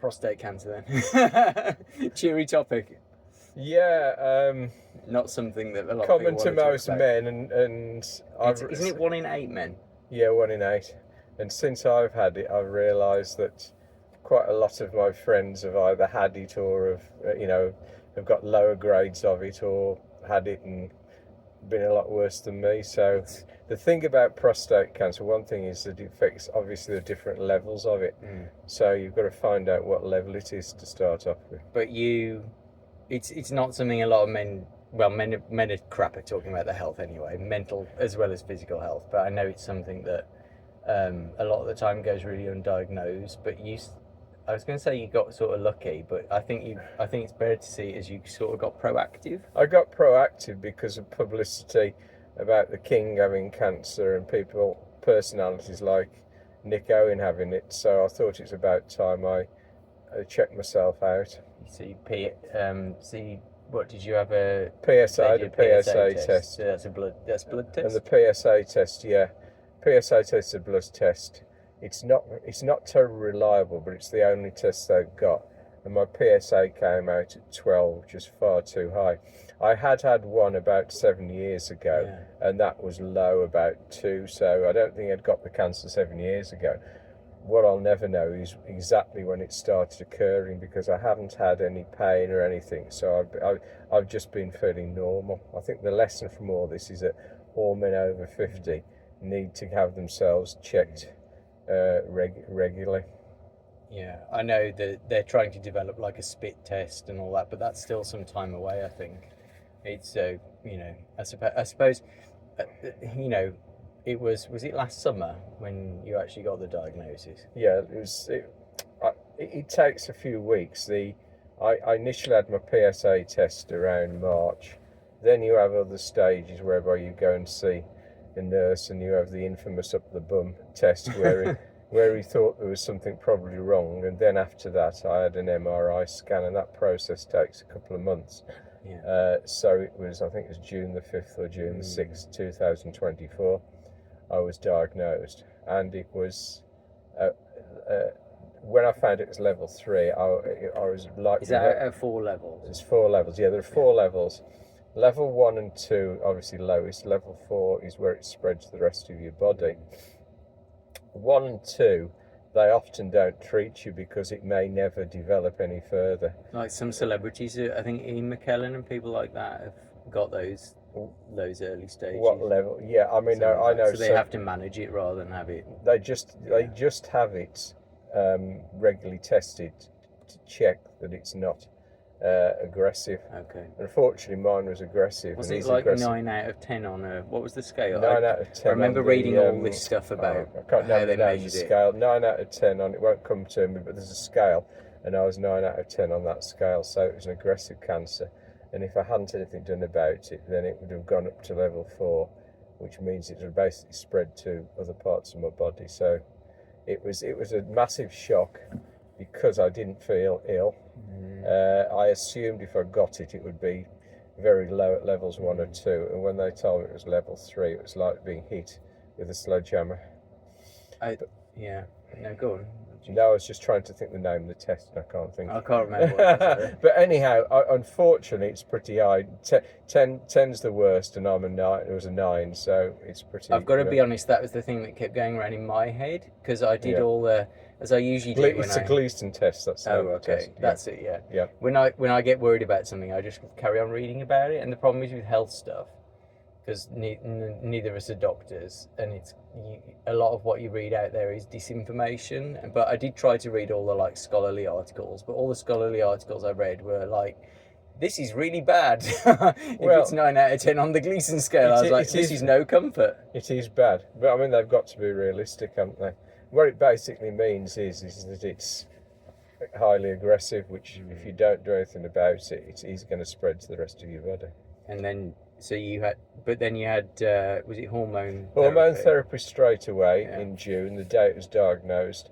prostate cancer then. Cheery topic. Yeah, Not something that a lot common of to people most men, and Isn't it 1 in 8 men? Yeah, 1 in 8. And since I've had it, I've realised that quite a lot of my friends have either had it or have got lower grades of it or had it and been a lot worse than me. So the thing about prostate cancer, one thing is that it affects obviously the different levels of it. So you've got to find out what level it is to start off with. But it's not something a lot of men. Well, men are crap at talking about their health anyway, mental as well as physical health. But I know it's something that a lot of the time goes really undiagnosed. But I was going to say you got sort of lucky, but I think it's better to see it as you sort of got proactive. I got proactive because of publicity about the King having cancer and personalities like Nick Owen having it. So I thought it's about time I checked myself out. What did you have a PSA? I had a PSA test. So that's blood test. And the PSA test, yeah, PSA test is a blood test. It's not terribly reliable, but it's the only test they've got. And my PSA came out at 12, which is far too high. I had one about 7 years ago, and that was low, about 2. So I don't think I'd got the cancer 7 years ago. What I'll never know is exactly when it started occurring, because I haven't had any pain or anything. So I've just been feeling normal. I think the lesson from all this is that all men over 50 need to have themselves checked regularly. Yeah, I know that they're trying to develop like a spit test and all that, but that's still some time away. I think it's I suppose it was it last summer when you actually got the diagnosis? Yeah, it takes a few weeks. I initially had my PSA test around March. Then you have other stages whereby you go and see the nurse, and you have the infamous up the bum test where he thought there was something probably wrong. And then after that, I had an MRI scan, and that process takes a couple of months. Yeah. So I think it was June the 5th or June the 6th, 2024, I was diagnosed. And it was, when I found it was level 3, I was like... Is that at 4 levels? There's 4 levels, yeah, there are 4 levels. Level 1 and 2, obviously lowest. Level 4 is where it spreads to the rest of your body. 1 and 2, they often don't treat you because it may never develop any further. Like some celebrities, I think Ian McKellen and people like that have got those early stages. What level? Yeah, I mean, I know. So they have to manage it rather than have it. They just have it regularly tested to check that it's not aggressive. Okay. Unfortunately, mine was aggressive. Was it like aggressive. 9 out of 10 on a... What was the scale? 9 out of 10. I remember reading all this stuff about how they measured it. Scale. 9 out of 10 on it won't come to me, but there's a scale, and I was 9 out of 10 on that scale. So it was an aggressive cancer, and if I hadn't anything done about it, then it would have gone up to level 4, which means it would basically spread to other parts of my body. So it was a massive shock because I didn't feel ill. I assumed if I got it, it would be very low at levels 1 or 2, and when they told me it was level 3, it was like being hit with a sledgehammer. No, go on. No, I was just trying to think the name of the test, and I can't think. I can't remember what it was. But anyhow, unfortunately, it's pretty high. 10's the worst, and I'm a 9. It was a 9, so it's pretty. I've got to be honest. That was the thing that kept going around in my head, because I did all the, as I usually do. It's a Gleason test. That's the okay. test. That's it. Yeah. Yeah. When I get worried about something, I just carry on reading about it, and the problem is with health stuff, because neither of us are doctors, and a lot of what you read out there is disinformation. But I did try to read all the scholarly articles, but all the scholarly articles I read were like, this is really bad. If it's 9 out of 10 on the Gleason scale, I was like, this is no comfort. It is bad, but I mean, they've got to be realistic, haven't they? What it basically means is that it's highly aggressive, which if you don't do anything about it, it's easy going to spread to the rest of your body. And then, was it hormone therapy straight away in June, the day it was diagnosed.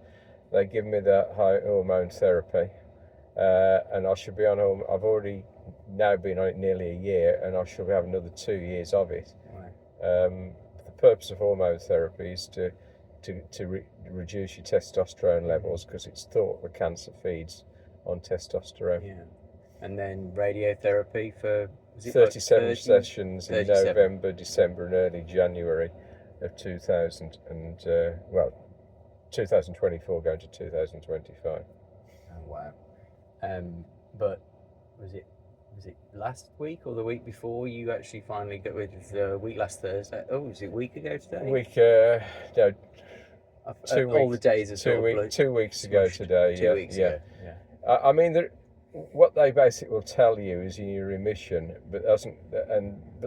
They give me the high hormone therapy, and I should be on I've already now been on it nearly a year, and I shall have another 2 years of it. Right. The purpose of hormone therapy is to reduce your testosterone levels, because it's thought the cancer feeds on testosterone. Yeah. And then radiotherapy for, was it 37 like sessions in 37? November, December, and early January of 2024 going to 2025. Oh wow. But was it last week or the week before you actually finally got rid of the week last Thursday? Oh, was it a week ago today? No, 2 weeks. All the days are sort of 2 weeks ago today. 2 weeks ago. Yeah. I mean, what they basically will tell you is you're in remission, but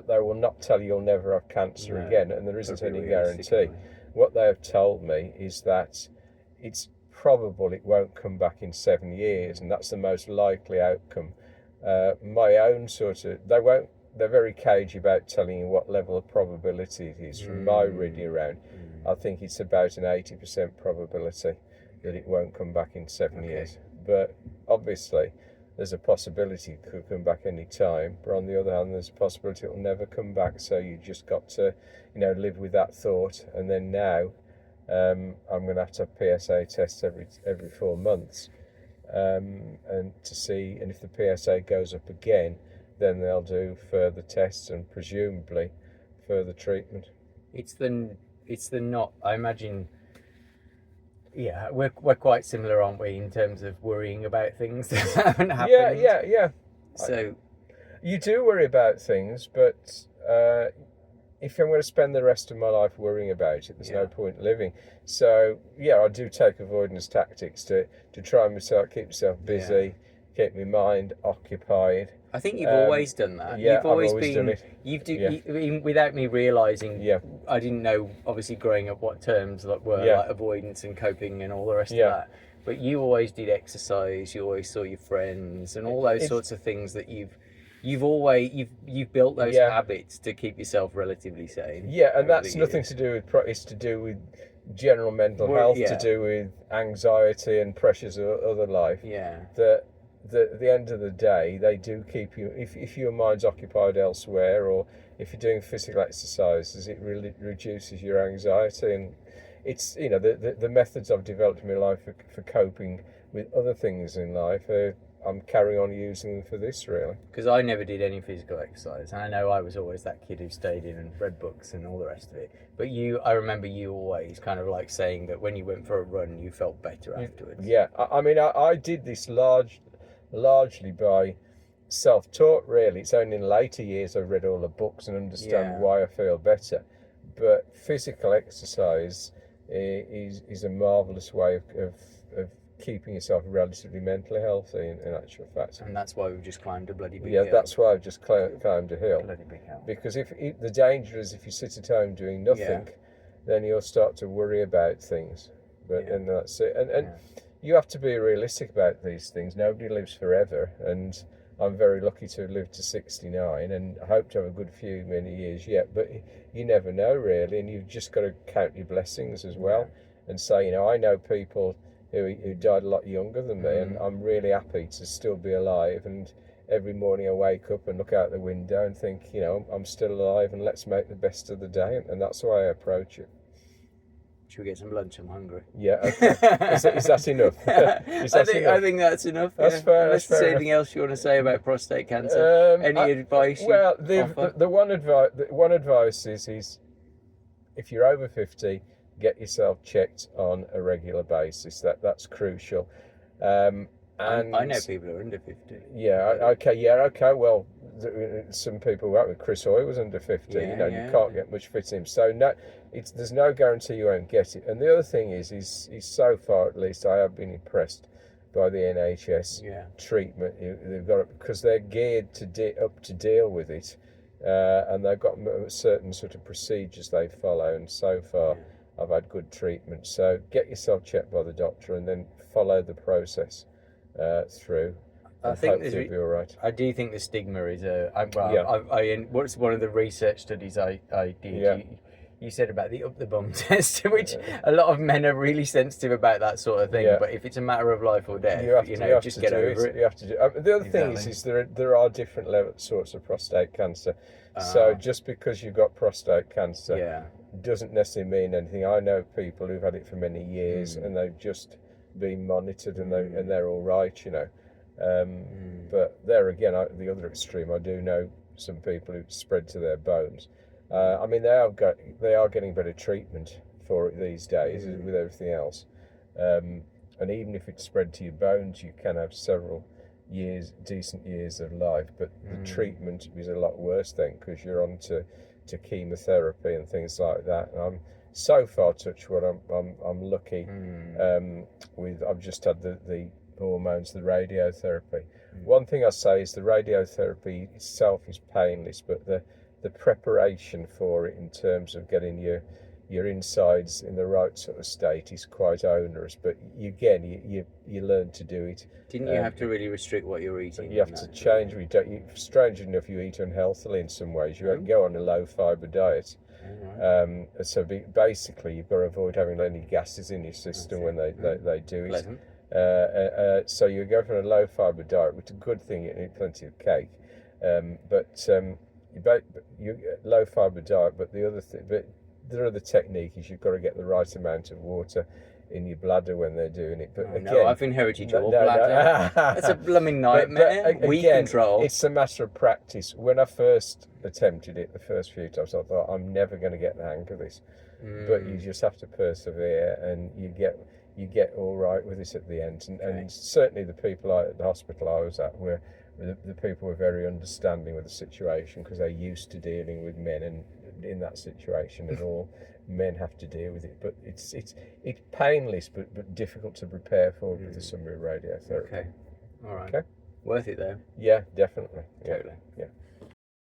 they will not tell you you'll never have cancer again, and there isn't any guarantee. What they have told me is that it's probable it won't come back in 7 years, and that's the most likely outcome. My own they're very cagey about telling you what level of probability it is. From my reading around, I think it's about an 80% probability that it won't come back in 7 years. But obviously, there's a possibility it could come back any time. But on the other hand, there's a possibility it will never come back. So you just got to, live with that thought. And then now, I'm going to have PSA tests every 4 months, and to see. And if the PSA goes up again, then they'll do further tests and presumably further treatment. It's the not. I imagine. Yeah, we're quite similar, aren't we, in terms of worrying about things that haven't happened? Yeah. So you do worry about things, but if I'm going to spend the rest of my life worrying about it, there's no point living. So I do take avoidance tactics to try and keep myself busy, keep my mind occupied. I think you've always done that. Yeah, you've always I've always been. done it. You without me realising. Yeah. I didn't know, obviously, growing up, what terms were like avoidance and coping and all the rest of that. But you always did exercise. You always saw your friends and all those sorts of things that you've built those habits to keep yourself relatively sane. Yeah, and that's nothing to do with. It's to do with general mental health, to do with anxiety and pressures of other life. Yeah. At the end of the day, they do keep you. If your mind's occupied elsewhere, or if you're doing physical exercises, it really reduces your anxiety. And it's the methods I've developed in my life for coping with other things in life. I'm carrying on using them for this, really. Because I never did any physical exercise, and I know I was always that kid who stayed in and read books and all the rest of it. But I remember you always kind of like saying that when you went for a run, you felt better afterwards. Yeah, I mean, I did this largely by self-taught, really. It's only in later years I've read all the books and understand why I feel better. But physical exercise is a marvellous way of keeping yourself relatively mentally healthy, in actual fact. And that's why we've just climbed a bloody big hill. Yeah, that's why I've just climbed a hill. Bloody big hill. Because if the danger is if you sit at home doing nothing, then you'll start to worry about things. And that's it. And you have to be realistic about these things. Nobody lives forever, and I'm very lucky to have lived to 69, and I hope to have a good many years yet. But you never know, really, and you've just got to count your blessings as well, and say, I know people who died a lot younger than me, and I'm really happy to still be alive. And every morning I wake up and look out the window and think, I'm still alive, and let's make the best of the day, and that's the way I approach it. Should we get some lunch? I'm hungry. Yeah, okay. Is that enough? I think that's enough. That's fair. Unless there's anything else you want to say about prostate cancer? Any advice? Well, the one advice is if you're over 50, get yourself checked on a regular basis. That's crucial. And I know people who are under 50. Yeah. Okay. Well, some people won't. Chris Hoy was under 50. You can't get much fit in him. So no, there's no guarantee you won't get it. And the other thing is so far at least I have been impressed by the NHS treatment they've got, because they're geared up to deal with it, and they've got certain sort of procedures they follow. And so far, I've had good treatment. So get yourself checked by the doctor, and then follow the process through. I think you'll be all right. I do think the stigma is what's one of the research studies I did. Yeah. You said about the up the bum test, which a lot of men are really sensitive about that sort of thing. Yeah. But if it's a matter of life or death, you have to just get over it. You have to do. The other thing is there are different sorts of prostate cancer. So just because you've got prostate cancer, doesn't necessarily mean anything. I know people who've had it for many years and they've just been monitored and they're all right, you know. But there again, the other extreme, I do know some people who spread to their bones. I mean, they are getting better treatment for it these days with everything else. And even if it's spread to your bones, you can have several decent years of life. But the treatment is a lot worse then, because you're on to chemotherapy and things like that. And I'm so far, touch wood, I'm lucky. I've just had the hormones, the radiotherapy. One thing I say is the radiotherapy itself is painless, but the preparation for it in terms of getting your insides in the right sort of state is quite onerous. But you learn to do it. Didn't you have to really restrict what you're eating? You have to change. Strangely enough, you eat unhealthily in some ways. You go on a low fibre diet. So basically, you've got to avoid having any gases in your system when they do it. Pleasant. So you go for a low fibre diet, which is a good thing. You eat plenty of cake, you low fibre diet. But the other technique is you've got to get the right amount of water in your bladder when they're doing it. But again, no, I've inherited your bladder. That's a blooming nightmare. Weed control. It's a matter of practice. When I first attempted it, the first few times, I thought I'm never going to get the hang of this. But you just have to persevere, and you get all right with this at the end. And certainly the people at the hospital I was at the people were very understanding with the situation, because they're used to dealing with men and in that situation, and all men have to deal with it. But it's painless but difficult to prepare for with the summary radiotherapy. Okay. All right. Okay. Worth it though. Yeah, definitely. Totally. Yeah.